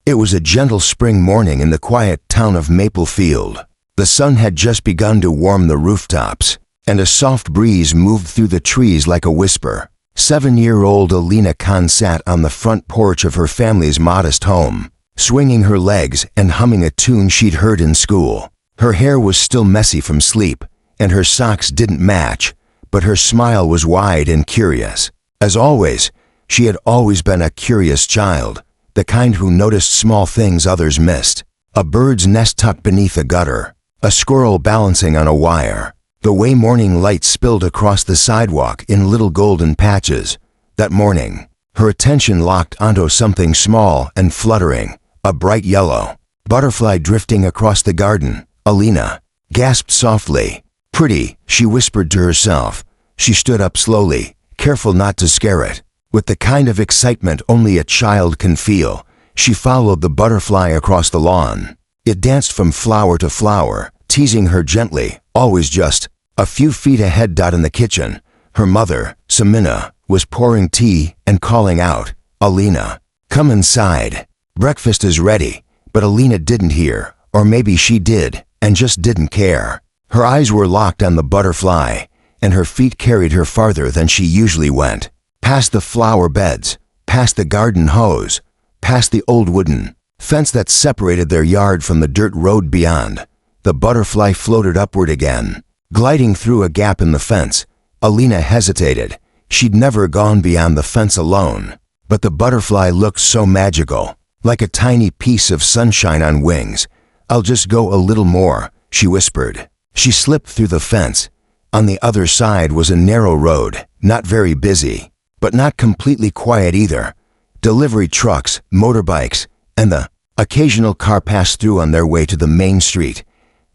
It was a gentle spring morning in the quiet town of Maplefield. The sun had just begun to warm the rooftops, and a soft breeze moved through the trees like a whisper. 7-year-old Alina Khan sat on the front porch of her family's modest home, swinging her legs and humming a tune she'd heard in school. Her hair was still messy from sleep, and her socks didn't match, but her smile was wide and curious. As always, she had always been a curious child, the kind who noticed small things others missed. A bird's nest tucked beneath a gutter, a squirrel balancing on a wire, the way morning light spilled across the sidewalk in little golden patches. That morning, her attention locked onto something small and fluttering, a bright yellow butterfly drifting across the garden. Alina gasped softly. "Pretty," she whispered to herself. She stood up slowly, careful not to scare it. With the kind of excitement only a child can feel, she followed the butterfly across the lawn. It danced from flower to flower, teasing her gently, always just a few feet ahead. In the kitchen, her mother, Samina, was pouring tea and calling out, "Alina, come inside. Breakfast is ready." But Alina didn't hear, or maybe she did, and just didn't care. Her eyes were locked on the butterfly, and her feet carried her farther than she usually went. Past the flower beds, past the garden hose, past the old wooden fence that separated their yard from the dirt road beyond. The butterfly floated upward again. Gliding through a gap in the fence, Alina hesitated. She'd never gone beyond the fence alone. But the butterfly looked so magical, like a tiny piece of sunshine on wings. "I'll just go a little more," she whispered. She slipped through the fence. On the other side was a narrow road, not very busy, but not completely quiet either. Delivery trucks, motorbikes, and the occasional car passed through on their way to the main street.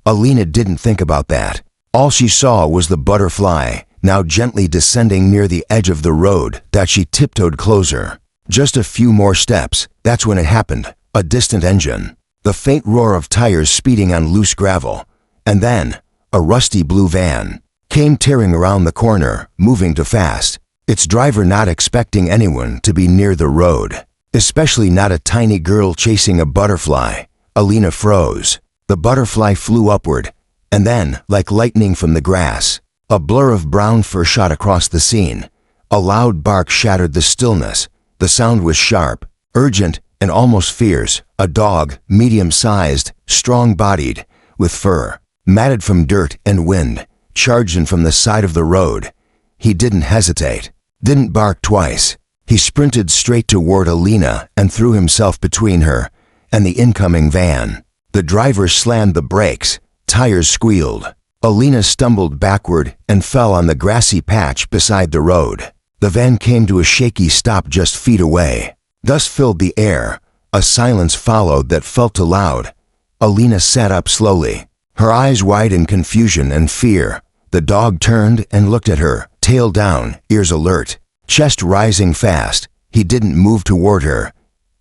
Alina didn't think about that. All she saw was the butterfly, now gently descending near the edge of the road. That she tiptoed closer. Just a few more steps, that's when it happened. A distant engine, the faint roar of tires speeding on loose gravel, and then a rusty blue van came tearing around the corner, moving too fast. Its driver not expecting anyone to be near the road, especially not a tiny girl chasing a butterfly. Alina froze. The butterfly flew upward, and then, like lightning from the grass, a blur of brown fur shot across the scene. A loud bark shattered the stillness. The sound was sharp, urgent, and almost fierce. A dog, medium-sized, strong-bodied, with fur matted from dirt and wind, charged in from the side of the road. He didn't hesitate, didn't bark twice. He sprinted straight toward Alina and threw himself between her and the incoming van. The driver slammed the brakes. Tires squealed. Alina stumbled backward and fell on the grassy patch beside the road. The van came to a shaky stop just feet away. Dust filled the air. A silence followed that felt too loud. Alina sat up slowly, her eyes wide in confusion and fear. The dog turned and looked at her, tail down, ears alert, chest rising fast. He didn't move toward her.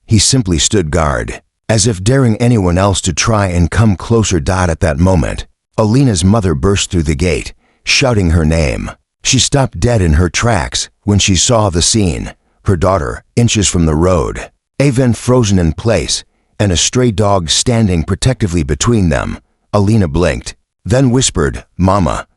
He simply stood guard, as if daring anyone else to try and come closer. At that moment, Alina's mother burst through the gate, shouting her name. She stopped dead in her tracks when she saw the scene. Her daughter, inches from the road, Aven frozen in place, and a stray dog standing protectively between them. Alina blinked, then whispered, "Mama."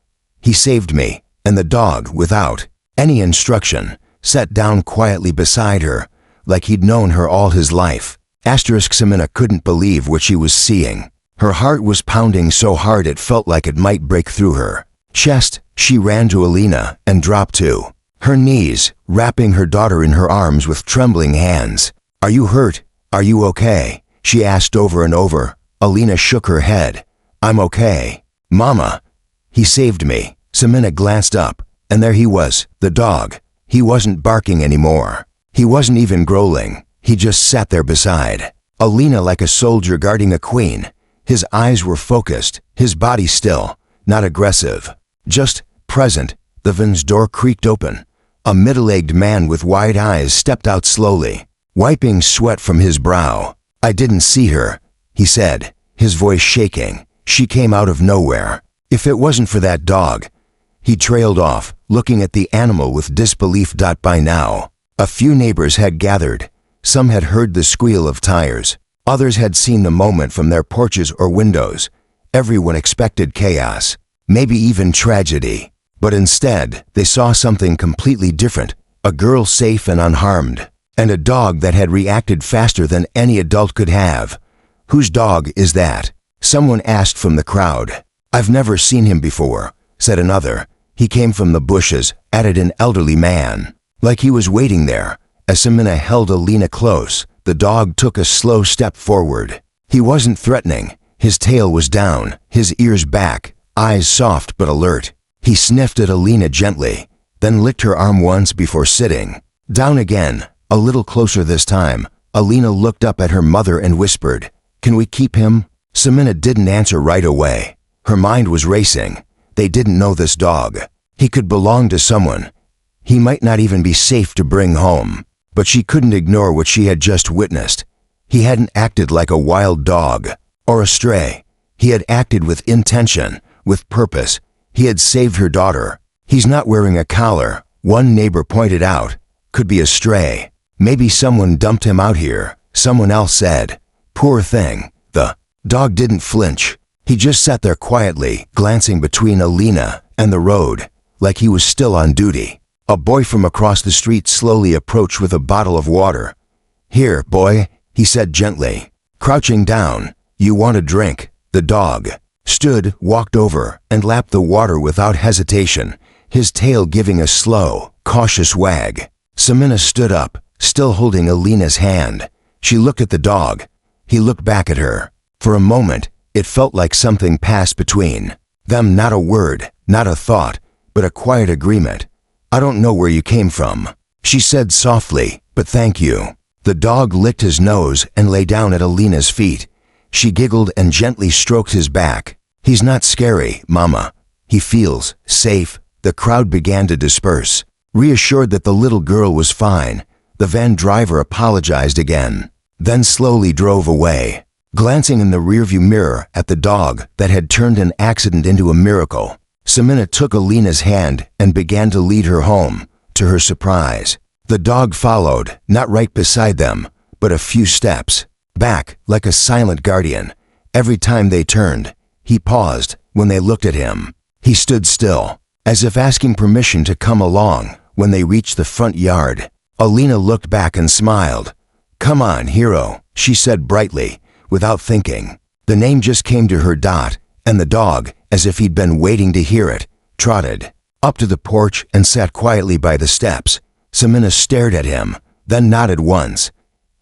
He saved me, and the dog, without any instruction, sat down quietly beside her, like he'd known her all his life. Samina couldn't believe what she was seeing. Her heart was pounding so hard it felt like it might break through her chest. She ran to Alina and dropped to her knees, wrapping her daughter in her arms with trembling hands. "Are you hurt? Are you okay?" she asked over and over. Alina shook her head. "I'm okay, Mama. He saved me." Samina glanced up, and there he was, the dog. He wasn't barking anymore. He wasn't even growling. He just sat there beside Alina like a soldier guarding a queen. His eyes were focused, his body still, not aggressive, just present. The van's door creaked open. A middle-aged man with wide eyes stepped out slowly, wiping sweat from his brow. "I didn't see her," he said, his voice shaking. "She came out of nowhere. If it wasn't for that dog." He trailed off, looking at the animal with disbelief. By now, a few neighbors had gathered. Some had heard the squeal of tires. Others had seen the moment from their porches or windows. Everyone expected chaos, maybe even tragedy. But instead, they saw something completely different. A girl safe and unharmed, and a dog that had reacted faster than any adult could have. "Whose dog is that?" someone asked from the crowd. "I've never seen him before," said another. "He came from the bushes," added an elderly man. Like he was waiting there. As Samina held Alina close, the dog took a slow step forward. He wasn't threatening. His tail was down, his ears back, eyes soft but alert. He sniffed at Alina gently, then licked her arm once before sitting down again, a little closer this time. Alina looked up at her mother and whispered, "Can we keep him?" Samina didn't answer right away. Her mind was racing. They didn't know this dog. He could belong to someone. He might not even be safe to bring home. But she couldn't ignore what she had just witnessed. He hadn't acted like a wild dog or a stray. He had acted with intention, with purpose. He had saved her daughter. "He's not wearing a collar," one neighbor pointed out. "Could be a stray. Maybe someone dumped him out here," someone else said. "Poor thing." The dog didn't flinch. He just sat there quietly, glancing between Alina and the road, like he was still on duty. A boy from across the street slowly approached with a bottle of water. "Here, boy," he said gently. Crouching down, "You want a drink?" The dog stood, walked over, and lapped the water without hesitation, his tail giving a slow, cautious wag. Samina stood up, still holding Alina's hand. She looked at the dog. He looked back at her. For a moment, it felt like something passed between them, not a word, not a thought, but a quiet agreement. "I don't know where you came from," she said softly, "but thank you." The dog licked his nose and lay down at Alina's feet. She giggled and gently stroked his back. "He's not scary, Mama. He feels safe." The crowd began to disperse. Reassured that the little girl was fine, the van driver apologized again, then slowly drove away, glancing in the rearview mirror at the dog that had turned an accident into a miracle. Samina took Alina's hand and began to lead her home. To her surprise, the dog followed, not right beside them, but a few steps back, like a silent guardian. Every time they turned, he paused. When they looked at him, he stood still, as if asking permission to come along. When they reached the front yard, Alina looked back and smiled. "Come on, hero," she said brightly, without thinking. The name just came to her. And the dog, as if he'd been waiting to hear it, trotted up to the porch and sat quietly by the steps. Samina stared at him, then nodded once.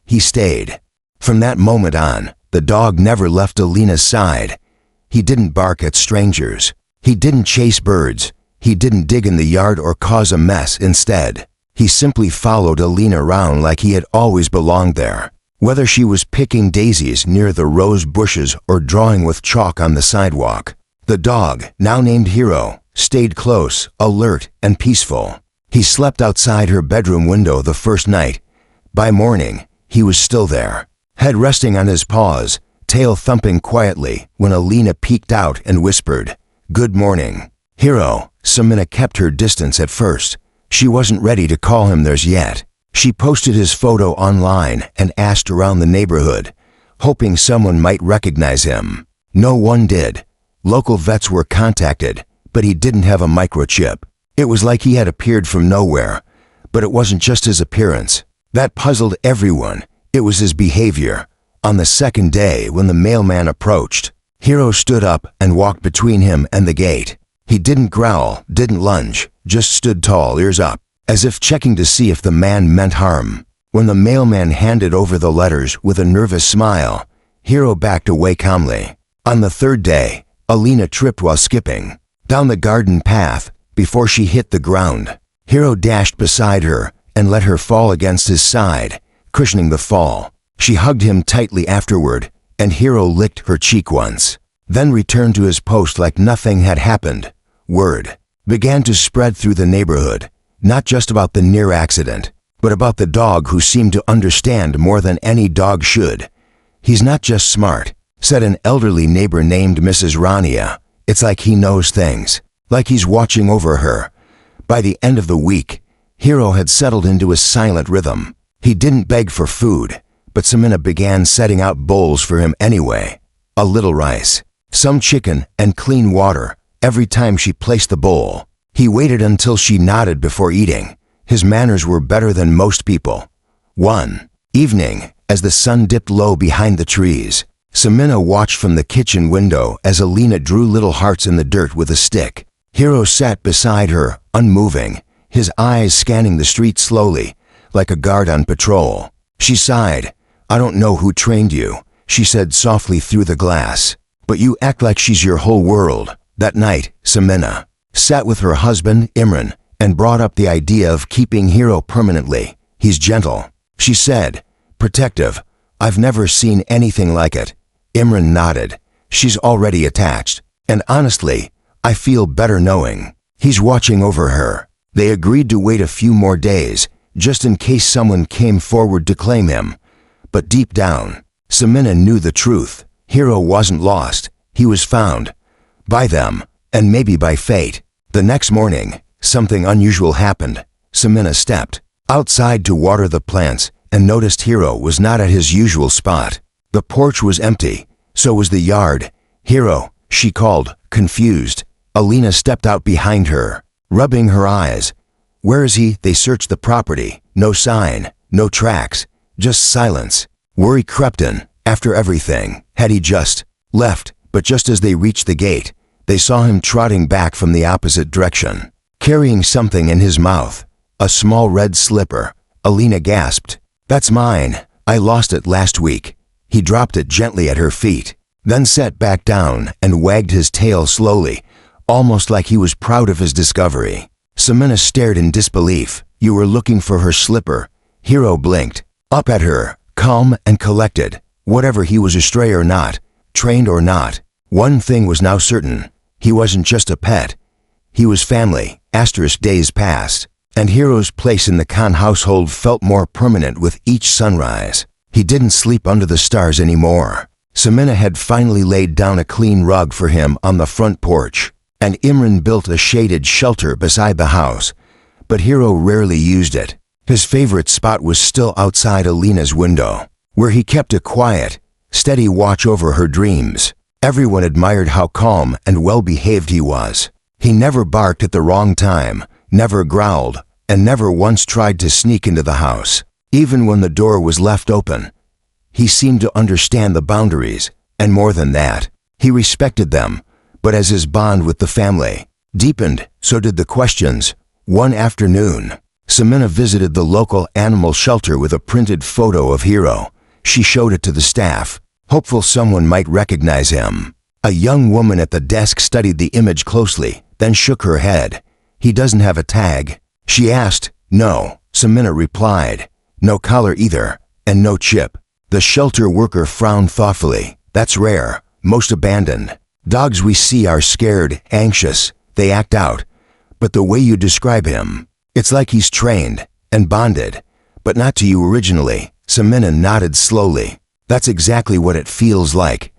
He stayed. From that moment on, the dog never left Alina's side. He didn't bark at strangers. He didn't chase birds. He didn't dig in the yard or cause a mess. Instead, he simply followed Alina around like he had always belonged there. Whether she was picking daisies near the rose bushes or drawing with chalk on the sidewalk, the dog, now named Hero, stayed close, alert, and peaceful. He slept outside her bedroom window the first night. By morning, he was still there, head resting on his paws, tail thumping quietly when Alina peeked out and whispered, "Good morning, Hero." Samina kept her distance at first. She wasn't ready to call him theirs yet. She posted his photo online and asked around the neighborhood, hoping someone might recognize him. No one did. Local vets were contacted, but he didn't have a microchip. It was like he had appeared from nowhere. But it wasn't just his appearance. That puzzled everyone. It was his behavior. On the second day, when the mailman approached, Hero stood up and walked between him and the gate. He didn't growl, didn't lunge, just stood tall, ears up, as if checking to see if the man meant harm. When the mailman handed over the letters with a nervous smile, Hero backed away calmly. On the third day, Alina tripped while skipping down the garden path. Before she hit the ground, Hero dashed beside her and let her fall against his side, cushioning the fall. She hugged him tightly afterward, and Hero licked her cheek once, then returned to his post like nothing had happened. Word began to spread through the neighborhood, not just about the near accident, but about the dog who seemed to understand more than any dog should. "He's not just smart," said an elderly neighbor named Mrs. Rania. "It's like he knows things, like he's watching over her." By the end of the week, Hero had settled into a silent rhythm. He didn't beg for food, but Samina began setting out bowls for him anyway. A little rice, some chicken, and clean water every time she placed the bowl. He waited until she nodded before eating. His manners were better than most people. One evening, as the sun dipped low behind the trees, Samina watched from the kitchen window as Alina drew little hearts in the dirt with a stick. Hiro sat beside her, unmoving, his eyes scanning the street slowly, like a guard on patrol. She sighed. "I don't know who trained you," she said softly through the glass, "but you act like she's your whole world." That night, Samina sat with her husband, Imran, and brought up the idea of keeping Hiro permanently. "He's gentle," she said, "protective. I've never seen anything like it." Imran nodded. "She's already attached. And honestly, I feel better knowing he's watching over her." They agreed to wait a few more days, just in case someone came forward to claim him. But deep down, Samina knew the truth. Hiro wasn't lost. He was found. By them, and maybe by fate. The next morning, something unusual happened. Samina stepped outside to water the plants and noticed Hiro was not at his usual spot. The porch was empty, so was the yard. "Hiro," she called, confused. Alina stepped out behind her, rubbing her eyes. "Where is he?" They searched the property. No sign, no tracks, just silence. Worry crept in. After everything, had he just left? But just as they reached the gate, they saw him trotting back from the opposite direction, carrying something in his mouth. A small red slipper. Alina gasped. "That's mine. I lost it last week." He dropped it gently at her feet, then sat back down and wagged his tail slowly, almost like he was proud of his discovery. Samina stared in disbelief. "You were looking for her slipper?" Hiro blinked up at her, calm and collected. Whatever he was astray or not, trained or not, one thing was now certain. He wasn't just a pet. He was family. Days passed, and Hiro's place in the Khan household felt more permanent with each sunrise. He didn't sleep under the stars anymore. Samina had finally laid down a clean rug for him on the front porch, and Imran built a shaded shelter beside the house. But Hiro rarely used it. His favorite spot was still outside Alina's window, where he kept a quiet, steady watch over her dreams. Everyone admired how calm and well-behaved he was. He never barked at the wrong time, never growled, and never once tried to sneak into the house. Even when the door was left open, he seemed to understand the boundaries, and more than that, he respected them. But as his bond with the family deepened, so did the questions. One afternoon, Samina visited the local animal shelter with a printed photo of Hiro. She showed it to the staff, hopeful someone might recognize him. A young woman at the desk studied the image closely, then shook her head. "He doesn't have a tag?" she asked. "No," Samina replied. "No collar either, and no chip." The shelter worker frowned thoughtfully. "That's rare. Most abandoned dogs we see are scared, anxious, they act out. But the way you describe him, it's like he's trained and bonded, but not to you originally." Samina nodded slowly. "That's exactly what it feels like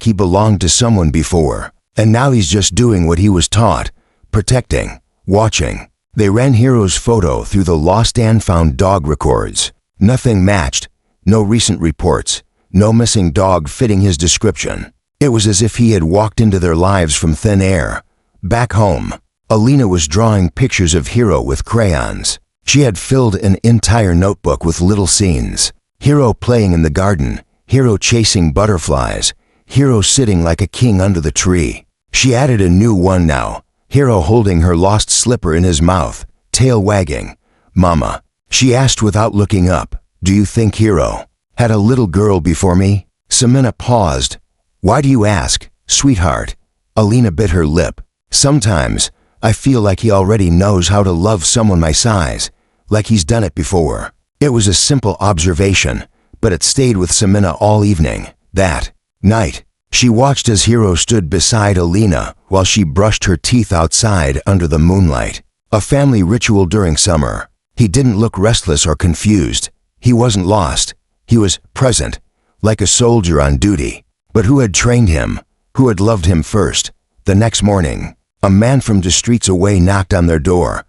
he belonged to someone before, and now he's just doing what he was taught, protecting, watching." They ran Hiro's photo through the lost and found dog records. Nothing matched, no recent reports, no missing dog fitting his description. It was as if he had walked into their lives from thin air. Back home, Alina was drawing pictures of Hiro with crayons. She had filled an entire notebook with little scenes. Hiro playing in the garden, Hiro chasing butterflies, Hiro sitting like a king under the tree. She added a new one now, Hiro holding her lost slipper in his mouth, tail wagging. "Mama," she asked without looking up, "do you think Hiro had a little girl before me?" Samina paused. "Why do you ask, sweetheart?" Alina bit her lip. "Sometimes I feel like he already knows how to love someone my size, like he's done it before." It was a simple observation, but it stayed with Samina all evening. That night, she watched as Hiro stood beside Alina while she brushed her teeth outside under the moonlight. A family ritual during summer. He didn't look restless or confused. He wasn't lost. He was present, like a soldier on duty. But who had trained him? Who had loved him first? The next morning, a man from the streets away knocked on their door.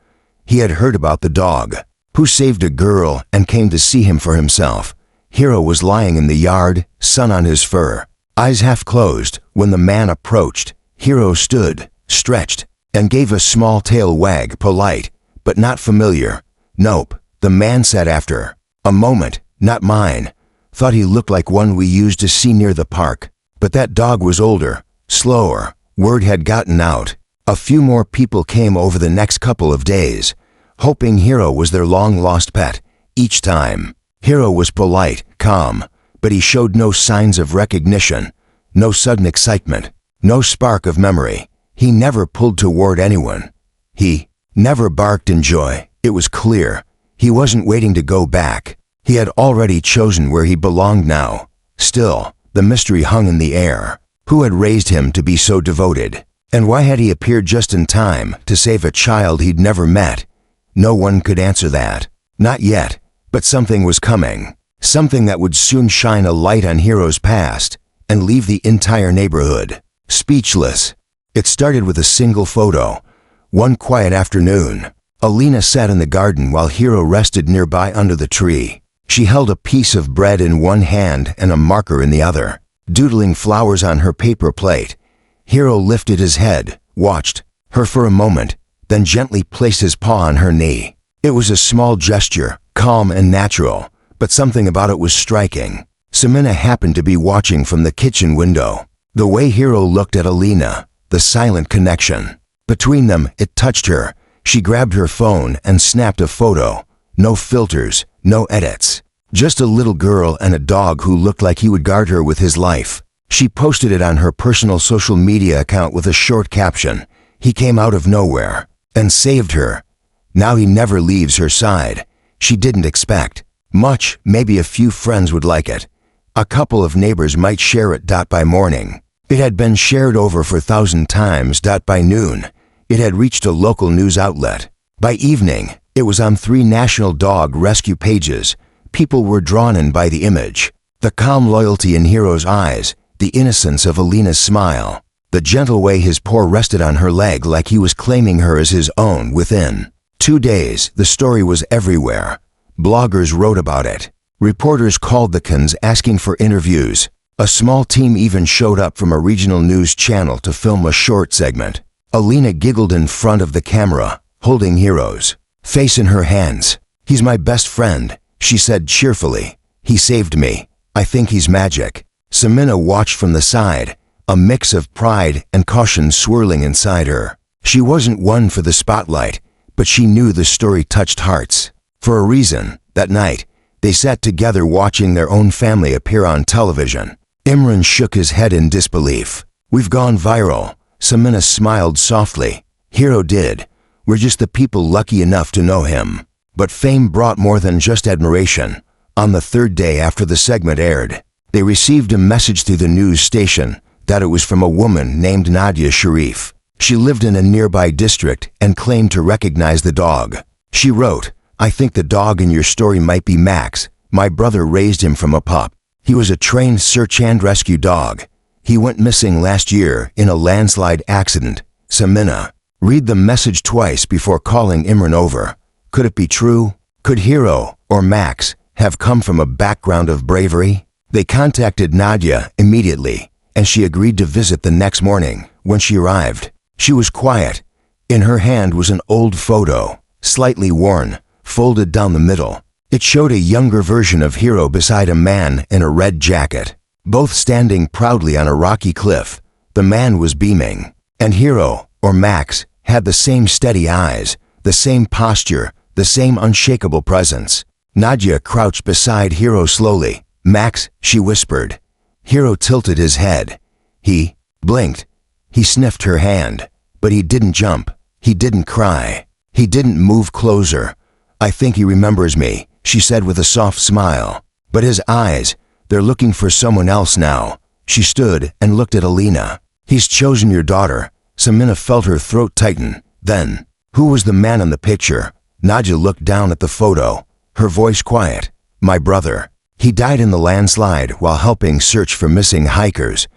He had heard about the dog, who saved a girl and came to see him for himself. Hiro was lying in the yard, sun on his fur, eyes half closed. When the man approached, Hiro stood, stretched, and gave a small tail wag, polite, but not familiar. Nope, the man said after a moment, not mine. Thought he looked like one we used to see near the park. But that dog was older, slower. Word had gotten out. A few more people came over the next couple of days, hoping Hiro was their long-lost pet. Each time, Hiro was polite, calm, but he showed no signs of recognition, no sudden excitement, no spark of memory. He never pulled toward anyone. He never barked in joy. It was clear. He wasn't waiting to go back. He had already chosen where he belonged now. Still, the mystery hung in the air. Who had raised him to be so devoted? And why had he appeared just in time to save a child he'd never met? No one could answer that. Not yet, but something was coming. Something that would soon shine a light on Hiro's past and leave the entire neighborhood speechless. It started with a single photo. One quiet afternoon, Alina sat in the garden while Hiro rested nearby under the tree. She held a piece of bread in one hand and a marker in the other, doodling flowers on her paper plate. Hiro lifted his head, watched her for a moment, then gently placed his paw on her knee. It was a small gesture, calm and natural, but something about it was striking. Samina happened to be watching from the kitchen window. The way Hiro looked at Alina, the silent connection between them, it touched her. She grabbed her phone and snapped a photo. No filters, no edits. Just a little girl and a dog who looked like he would guard her with his life. She posted it on her personal social media account with a short caption. He came out of nowhere and saved her. Now he never leaves her side. She didn't expect much. Maybe a few friends would like it. A couple of neighbors might share it. By morning, it had been shared over 4,000 times. By noon, it had reached a local news outlet. By evening, it was on 3 national dog rescue pages. People were drawn in by the image. The calm loyalty in Hiro's eyes, the innocence of Alina's smile, the gentle way his paw rested on her leg like he was claiming her as his own. Within 2 days, the story was everywhere. Bloggers wrote about it. Reporters called the cans asking for interviews. A small team even showed up from a regional news channel to film a short segment. Alina giggled in front of the camera, holding Hiro's face in her hands. "He's my best friend," she said cheerfully. "He saved me. I think he's magic." Samina watched from the side, a mix of pride and caution swirling inside her. She wasn't one for the spotlight, but she knew the story touched hearts. For a reason, that night, they sat together watching their own family appear on television. Imran shook his head in disbelief. "We've gone viral." Samina smiled softly. "Hiro did. We're just the people lucky enough to know him." But fame brought more than just admiration. On the 3rd day after the segment aired, they received a message through the news station that it was from a woman named Nadia Sharif. She lived in a nearby district and claimed to recognize the dog. She wrote, "I think the dog in your story might be Max. My brother raised him from a pup. He was a trained search and rescue dog. He went missing last year in a landslide accident." Samina read the message twice before calling Imran over. Could it be true? Could Hiro or Max have come from a background of bravery? They contacted Nadia immediately, and she agreed to visit the next morning. When she arrived, she was quiet. In her hand was an old photo, slightly worn, folded down the middle. It showed a younger version of Hiro beside a man in a red jacket, both standing proudly on a rocky cliff. The man was beaming, and Hiro, or Max, had the same steady eyes, the same posture, the same unshakable presence. Nadia crouched beside Hiro slowly. "Max," she whispered. Hiro tilted his head. He blinked. He sniffed her hand, but he didn't jump. He didn't cry. He didn't move closer. "I think he remembers me," she said with a soft smile. But his eyes, they're looking for someone else now. She stood and looked at Alina. "He's chosen your daughter." Samina felt her throat tighten. Then, who was the man in the picture? Nadia looked down at the photo, her voice quiet. "My brother. He died in the landslide while helping search for missing hikers.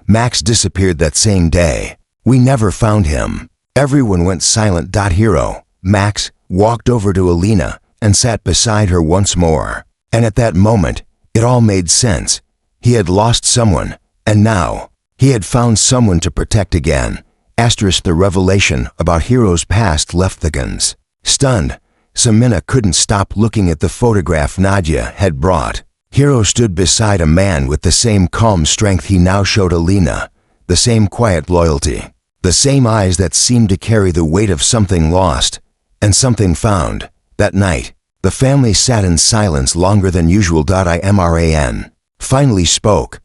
Max disappeared that same day. We never found him." Everyone went silent. Hiro, Max, walked over to Alina and sat beside her once more. And at that moment, It all made sense. He had lost someone, and now he had found someone to protect again. The revelation about Hiro's past left the guns stunned. Samina couldn't stop looking at the photograph Nadia had brought. Hiro stood beside a man with the same calm strength he now showed Alina, the same quiet loyalty, the same eyes that seemed to carry the weight of something lost and something found. That night, the family sat in silence longer than usual. Imran finally spoke.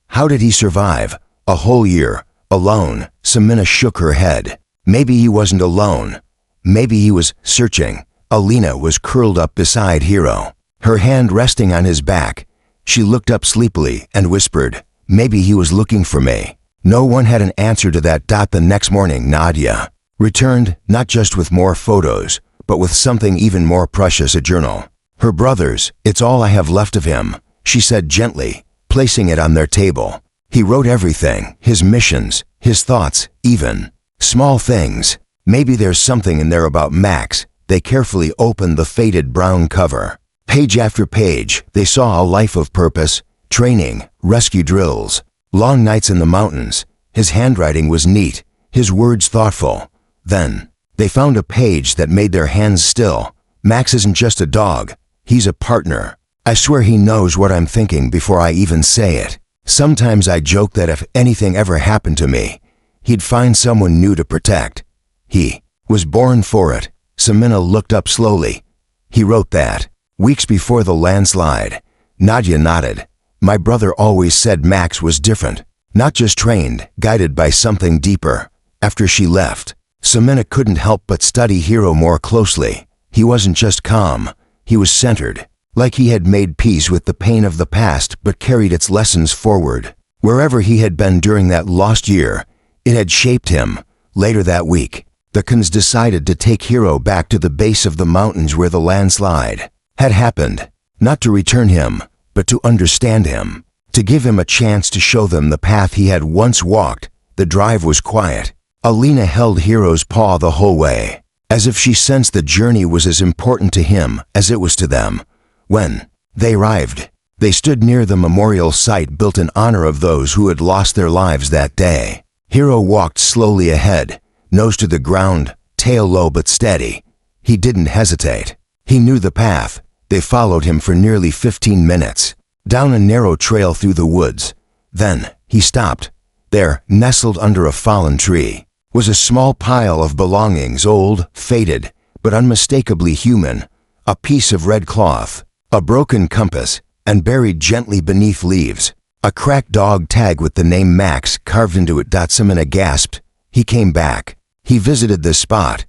How did he survive? A whole year, alone. Samina shook her head. Maybe he wasn't alone. Maybe he was searching. Alina was curled up beside Hiro, her hand resting on his back. She looked up sleepily and whispered, maybe he was looking for me. No one had an answer to that. The next morning, Nadia returned, not just with more photos, but with something even more precious, a journal. Her brother's. It's all I have left of him, she said gently, placing it on their table. He wrote everything, his missions, his thoughts, even small things. Maybe there's something in there about Max. They carefully opened the faded brown cover. Page after page, they saw a life of purpose, training, rescue drills, long nights in the mountains. His handwriting was neat, his words thoughtful. Then, they found a page that made their hands still. Max isn't just a dog, he's a partner. I swear he knows what I'm thinking before I even say it. Sometimes I joke that if anything ever happened to me, he'd find someone new to protect. He was born for it. Samina looked up slowly. He wrote that weeks before the landslide. Nadia nodded. My brother always said Max was different, not just trained, guided by something deeper. After she left, Samina couldn't help but study Hiro more closely. He wasn't just calm, he was centered, like he had made peace with the pain of the past but carried its lessons forward. Wherever he had been during that lost year, it had shaped him. Later that week, the Khans decided to take Hiro back to the base of the mountains where the landslide had happened, not to return him, but to understand him, to give him a chance to show them the path he had once walked. The drive was quiet. Alina held Hiro's paw the whole way, as if she sensed the journey was as important to him as it was to them. When they arrived, they stood near the memorial site built in honor of those who had lost their lives that day. Hiro walked slowly ahead, nose to the ground, tail low but steady. He didn't hesitate. He knew the path. They followed him for nearly 15 minutes, down a narrow trail through the woods. Then, he stopped. There, nestled under a fallen tree, was a small pile of belongings, old, faded, but unmistakably human. A piece of red cloth, a broken compass, and buried gently beneath leaves, a cracked dog tag with the name Max carved into it. Samina gasped. He came back. He visited this spot.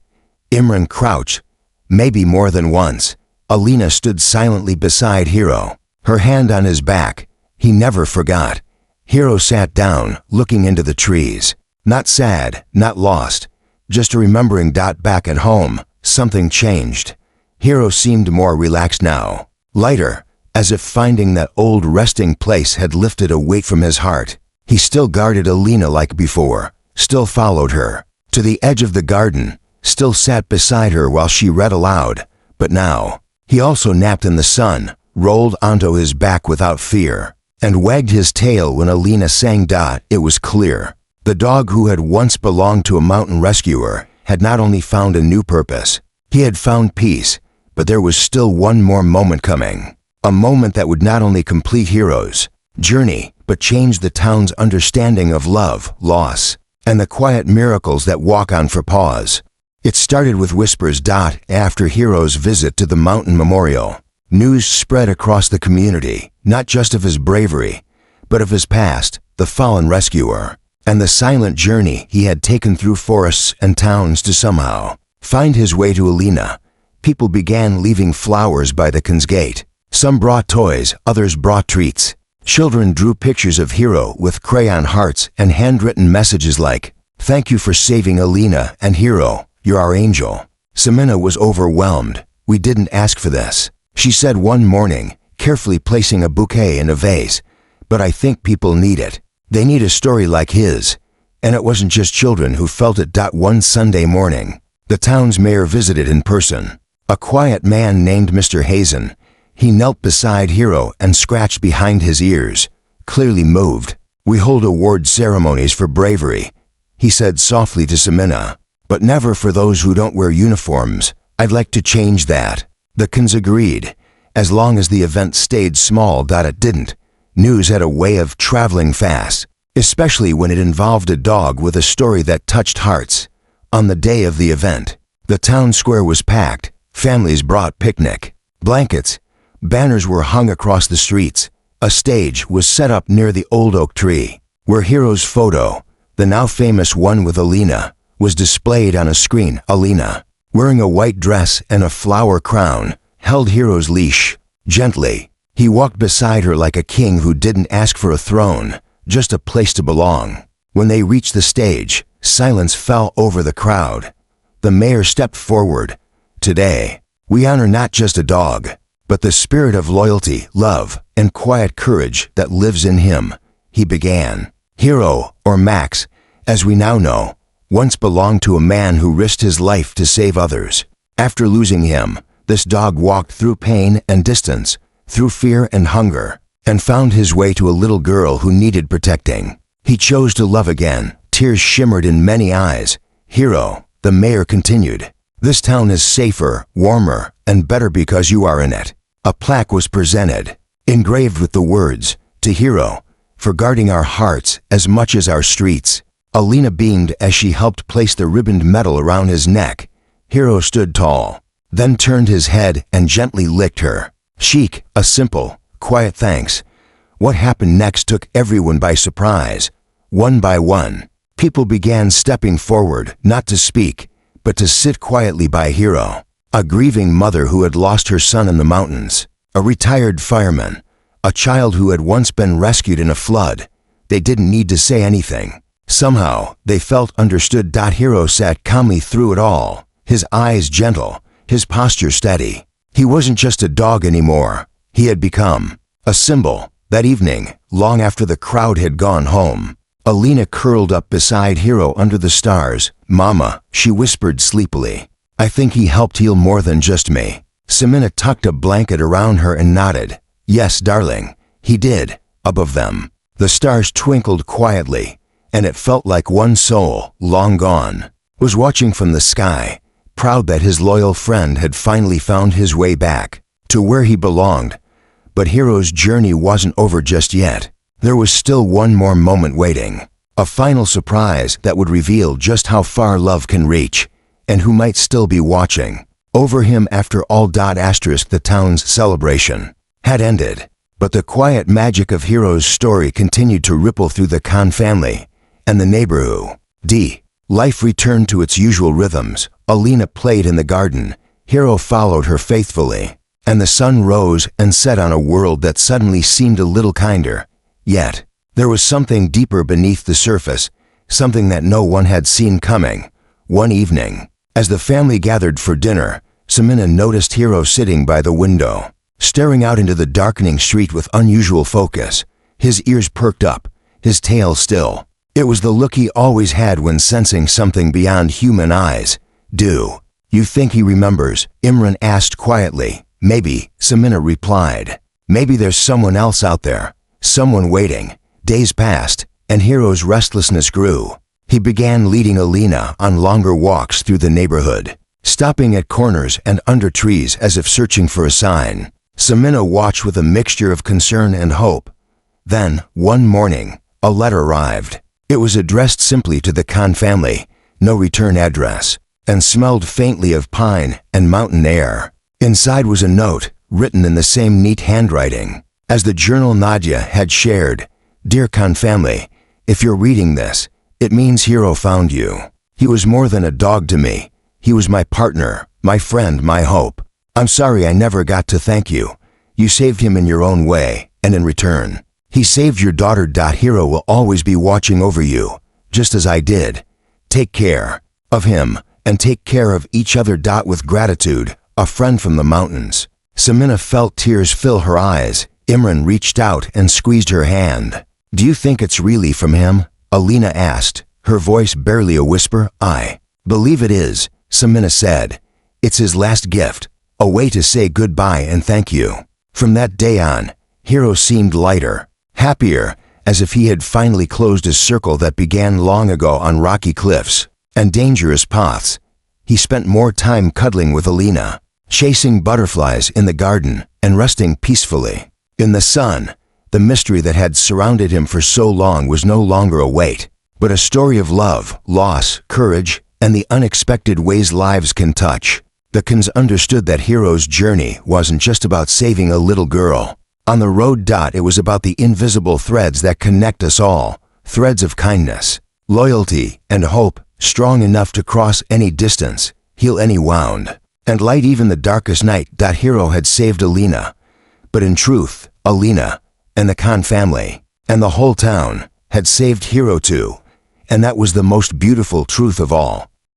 Imran crouched, maybe more than once. Alina stood silently beside Hiro, her hand on his back. He never forgot. Hiro sat down, looking into the trees. Not sad, not lost, just remembering. Back at home, something changed. Hiro seemed more relaxed now, lighter, as if finding that old resting place had lifted a weight from his heart. He still guarded Alina like before, still followed her to the edge of the garden, still sat beside her while she read aloud. But now, he also napped in the sun, rolled onto his back without fear, and wagged his tail when Alina sang. It was clear. The dog who had once belonged to a mountain rescuer had not only found a new purpose, he had found peace, but there was still one more moment coming. A moment that would not only complete Hiro's journey, but change the town's understanding of love, loss, and the quiet miracles that walk on for pause. It started with whispers. After Hiro's visit to the mountain memorial, news spread across the community, not just of his bravery, but of his past, the fallen rescuer, and the silent journey he had taken through forests and towns to somehow find his way to Alina. People began leaving flowers by the Khans' gate. Some brought toys, others brought treats. Children drew pictures of Hiro with crayon hearts and handwritten messages like, "Thank you for saving Alina," and "Hiro, you're our angel." Samina was overwhelmed. "We didn't ask for this," she said one morning, carefully placing a bouquet in a vase. "But I think people need it. They need a story like his." And it wasn't just children who felt it. One Sunday morning, the town's mayor visited in person. A quiet man named Mr. Hazen. He knelt beside Hiro and scratched behind his ears, clearly moved. "We hold award ceremonies for bravery," he said softly to Samina, "but never for those who don't wear uniforms. I'd like to change that." The Khans agreed, as long as the event stayed small. It didn't. News had a way of traveling fast, especially when it involved a dog with a story that touched hearts. On the day of the event, the town square was packed. Families brought picnic blankets. Banners were hung across the streets. A stage was set up near the old oak tree, where Hiro's photo, the now famous one with Alina, was displayed on a screen. Alina, wearing a white dress and a flower crown, held Hiro's leash. Gently, he walked beside her like a king who didn't ask for a throne, just a place to belong. When they reached the stage, silence fell over the crowd. The mayor stepped forward. "Today, we honor not just a dog, but the spirit of loyalty, love, and quiet courage that lives in him," he began. Hiro, or Max, as we now know, once belonged to a man who risked his life to save others. After losing him, this dog walked through pain and distance, through fear and hunger, and found his way to a little girl who needed protecting. He chose to love again. Tears shimmered in many eyes. "Hiro," the mayor continued, "this town is safer, warmer, and better because you are in it." A plaque was presented, engraved with the words, "To Hiro, for guarding our hearts as much as our streets." Alina beamed as she helped place the ribboned medal around his neck. Hiro stood tall, then turned his head and gently licked her cheek, a simple, quiet thanks. What happened next took everyone by surprise. One by one, people began stepping forward, not to speak, but to sit quietly by Hiro. A grieving mother who had lost her son in the mountains, a retired fireman, a child who had once been rescued in a flood. They didn't need to say anything. Somehow, they felt understood. Hiro sat calmly through it all, his eyes gentle, his posture steady. He wasn't just a dog anymore. He had become a symbol. That evening, long after the crowd had gone home, Alina curled up beside Hiro under the stars. "Mama," she whispered sleepily, "I think he helped heal more than just me." Samina tucked a blanket around her and nodded. "Yes, darling, he did." Above them, the stars twinkled quietly, and it felt like one soul, long gone, was watching from the sky, proud that his loyal friend had finally found his way back to where he belonged. But Hiro's journey wasn't over just yet. There was still one more moment waiting, a final surprise that would reveal just how far love can reach, and who might still be watching over him after all. The town's celebration had ended, but the quiet magic of Hiro's story continued to ripple through the Khan family and the neighborhood. Life returned to its usual rhythms. Alina played in the garden. Hiro followed her faithfully, and the sun rose and set on a world that suddenly seemed a little kinder. Yet, there was something deeper beneath the surface, something that no one had seen coming. One evening, as the family gathered for dinner, Samina noticed Hiro sitting by the window, staring out into the darkening street with unusual focus. His ears perked up, his tail still. It was the look he always had when sensing something beyond human eyes. "Do you think he remembers?" Imran asked quietly. "Maybe," Samina replied. "Maybe there's someone else out there, someone waiting." Days passed, and Hiro's restlessness grew. He began leading Alina on longer walks through the neighborhood, stopping at corners and under trees as if searching for a sign. Samina watched with a mixture of concern and hope. Then, one morning, a letter arrived. It was addressed simply to the Khan family, no return address, and smelled faintly of pine and mountain air. Inside was a note, written in the same neat handwriting as the journal Nadia had shared. "Dear Khan family, if you're reading this, it means Hiro found you. He was more than a dog to me. He was my partner, my friend, my hope. I'm sorry I never got to thank you. You saved him in your own way, and in return, he saved your daughter. Hiro will always be watching over you, just as I did. Take care of him, and take care of each other. With gratitude, a friend from the mountains." Samina felt tears fill her eyes. Imran reached out and squeezed her hand. "Do you think it's really from him?" Alina asked, her voice barely a whisper. "I believe it is," Samina said. "It's his last gift, a way to say goodbye and thank you." From that day on, Hiro seemed lighter, happier, as if he had finally closed a circle that began long ago on rocky cliffs and dangerous paths. He spent more time cuddling with Alina, chasing butterflies in the garden, and resting peacefully. In the sun, the mystery that had surrounded him for so long was no longer a weight, but a story of love, loss, courage, and the unexpected ways lives can touch. The Khans understood that Hiro's journey wasn't just about saving a little girl. On the road, it was about the invisible threads that connect us all, threads of kindness, loyalty, and hope, strong enough to cross any distance, heal any wound, and light even the darkest night. Hiro had saved Alina, but in truth, Alina, and the Khan family, and the whole town, had saved Hiro too, and that was the most beautiful truth of all.